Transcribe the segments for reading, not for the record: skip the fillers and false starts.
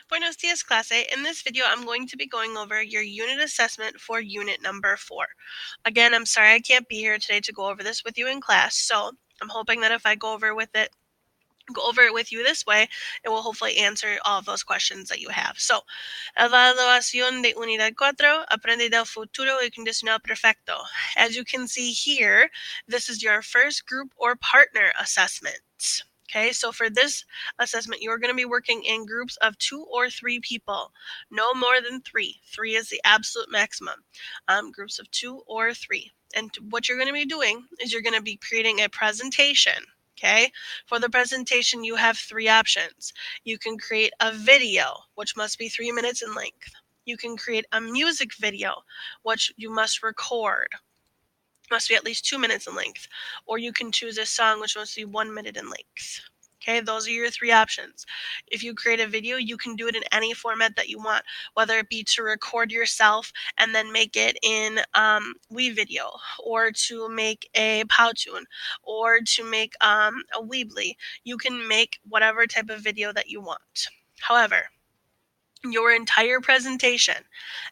Buenos dias, clase. In this video, I'm going to be going over your unit assessment for unit number 4. Again, I'm sorry I can't be here today to go over this with you in class, so I'm hoping that if I go over it with you this way, it will hopefully answer all of those questions that you have. So, evaluación de unidad 4, aprende del futuro y condicional perfecto. As you can see here, this is your first group or partner assessment. Okay, so for this assessment, you're going to be working in groups of 2 or 3 people, no more than 3. 3 is the absolute maximum. Groups of 2 or 3. And what you're going to be doing is you're going to be creating a presentation. Okay, for the presentation, you have 3 options. You can create a video, which must be 3 minutes in length. You can create a music video, which you must record. Must be at least 2 minutes in length. Or you can choose a song, which must be 1 minute in length. Okay, those are your 3 options. If you create a video, you can do it in any format that you want, whether it be to record yourself and then make it in WeVideo, or to make a Powtoon, or to make a Weebly. You can make whatever type of video that you want. However, your entire presentation,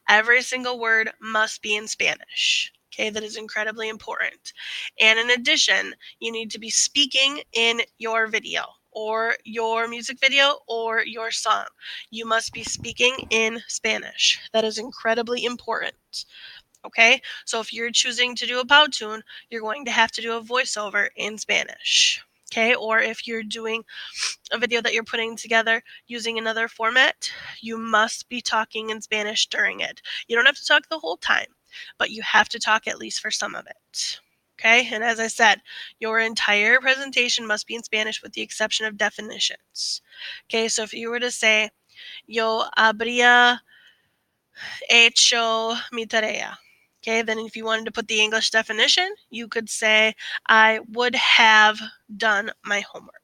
every single word must be in Spanish. Okay, that is incredibly important. And in addition, you need to be speaking in your video or your music video or your song. You must be speaking in Spanish. That is incredibly important. Okay, so if you're choosing to do a Powtoon, you're going to have to do a voiceover in Spanish. Okay, or if you're doing a video that you're putting together using another format, you must be talking in Spanish during it. You don't have to talk the whole time, but you have to talk at least for some of it. Okay, and as I said, your entire presentation must be in Spanish with the exception of definitions. Okay, so if you were to say, yo habría hecho mi tarea. Okay, then if you wanted to put the English definition, you could say, I would have done my homework.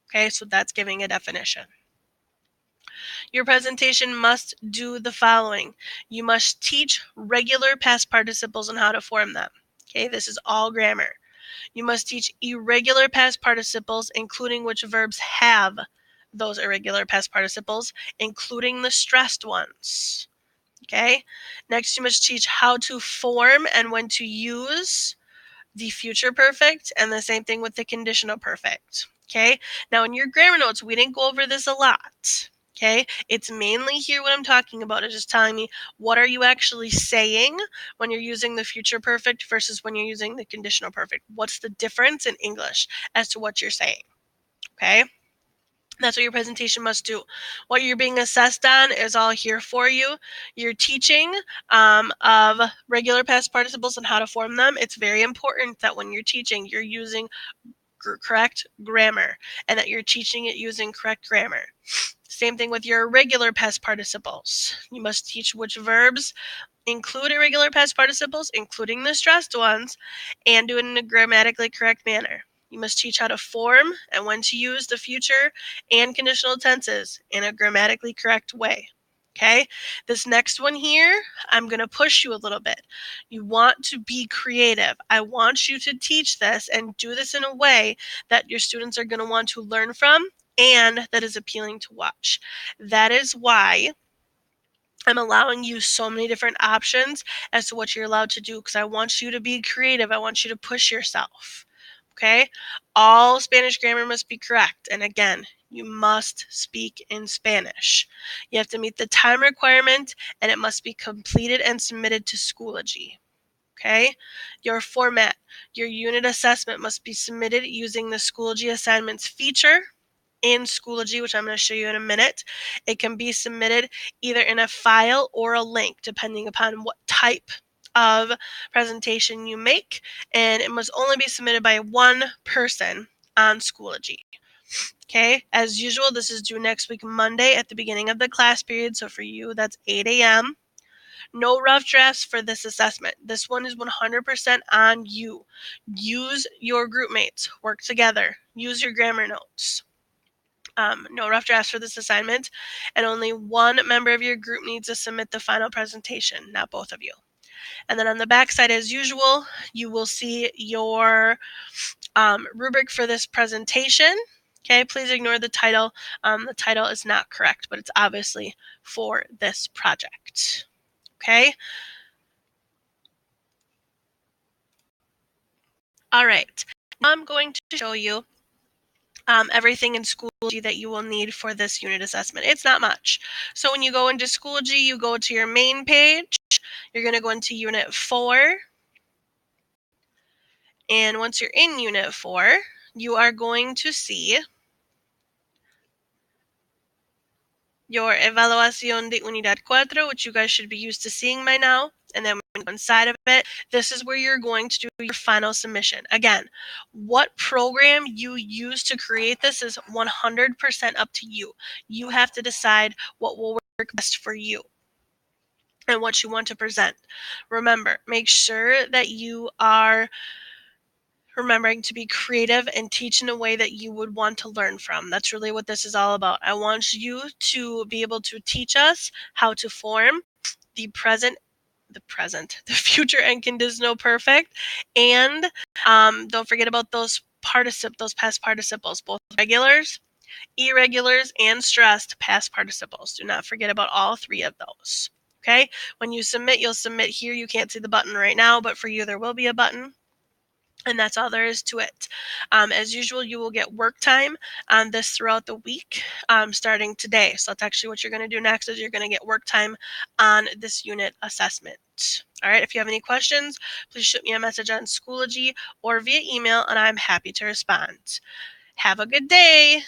Okay, so that's giving a definition. Your presentation must do the following. You must teach regular past participles and how to form them. Okay, this is all grammar. You must teach irregular past participles, including which verbs have those irregular past participles, including the stressed ones. Okay, next you must teach how to form and when to use the future perfect, and the same thing with the conditional perfect. Okay, now in your grammar notes, we didn't go over this a lot. Okay, it's mainly here what I'm talking about is just telling me what are you actually saying when you're using the future perfect versus when you're using the conditional perfect. What's the difference in English as to what you're saying? Okay, that's what your presentation must do. What you're being assessed on is all here for you. You're teaching of regular past participles and how to form them. It's very important that when you're teaching, you're using correct grammar and that you're teaching it using correct grammar. Same thing with your irregular past participles. You must teach which verbs include irregular past participles, including the stressed ones, and do it in a grammatically correct manner. You must teach how to form and when to use the future and conditional tenses in a grammatically correct way. Okay, this next one here, I'm going to push you a little bit. You want to be creative. I want you to teach this and do this in a way that your students are going to want to learn from and that is appealing to watch. That is why I'm allowing you so many different options as to what you're allowed to do because I want you to be creative. I want you to push yourself. Okay? All Spanish grammar must be correct. And again, you must speak in Spanish. You have to meet the time requirement and it must be completed and submitted to Schoology. Okay? Your format, your unit assessment must be submitted using the Schoology assignments feature in Schoology, which I'm going to show you in a minute. It can be submitted either in a file or a link, depending upon what type of presentation you make, and it must only be submitted by one person on Schoology. Okay, as usual, this is due next week, Monday, at the beginning of the class period, so for you, that's 8 a.m. No rough drafts for this assessment. This one is 100% on you. Use your group mates. Work together. Use your grammar notes. No rough drafts for this assignment, and only one member of your group needs to submit the final presentation, not both of you. And then on the back side, as usual, you will see your rubric for this presentation. Okay, please ignore the title. The title is not correct, but it's obviously for this project. Okay. All right. Now I'm going to show you everything in Schoology that you will need for this unit assessment. It's not much. So when you go into Schoology, you go to your main page. You're going to go into Unit 4. And once you're in Unit 4, you are going to see your Evaluación de Unidad 4, which you guys should be used to seeing by now. And then when you go inside of it, this is where you're going to do your final submission. Again, what program you use to create this is 100% up to you. You have to decide what will work best for you and what you want to present. Remember, make sure that you are remembering to be creative and teach in a way that you would want to learn from. That's really what this is all about. I want you to be able to teach us how to form the the future and conditional perfect, and don't forget about those past participles, both regulars, irregulars, and stressed past participles. Do not forget about all three of those. Okay, when you submit, you'll submit here. You can't see the button right now, but for you, there will be a button. And that's all there is to it. As usual, you will get work time on this throughout the week, starting today. So that's actually what you're going to do next is you're going to get work time on this unit assessment. All right, if you have any questions, please shoot me a message on Schoology or via email, and I'm happy to respond. Have a good day.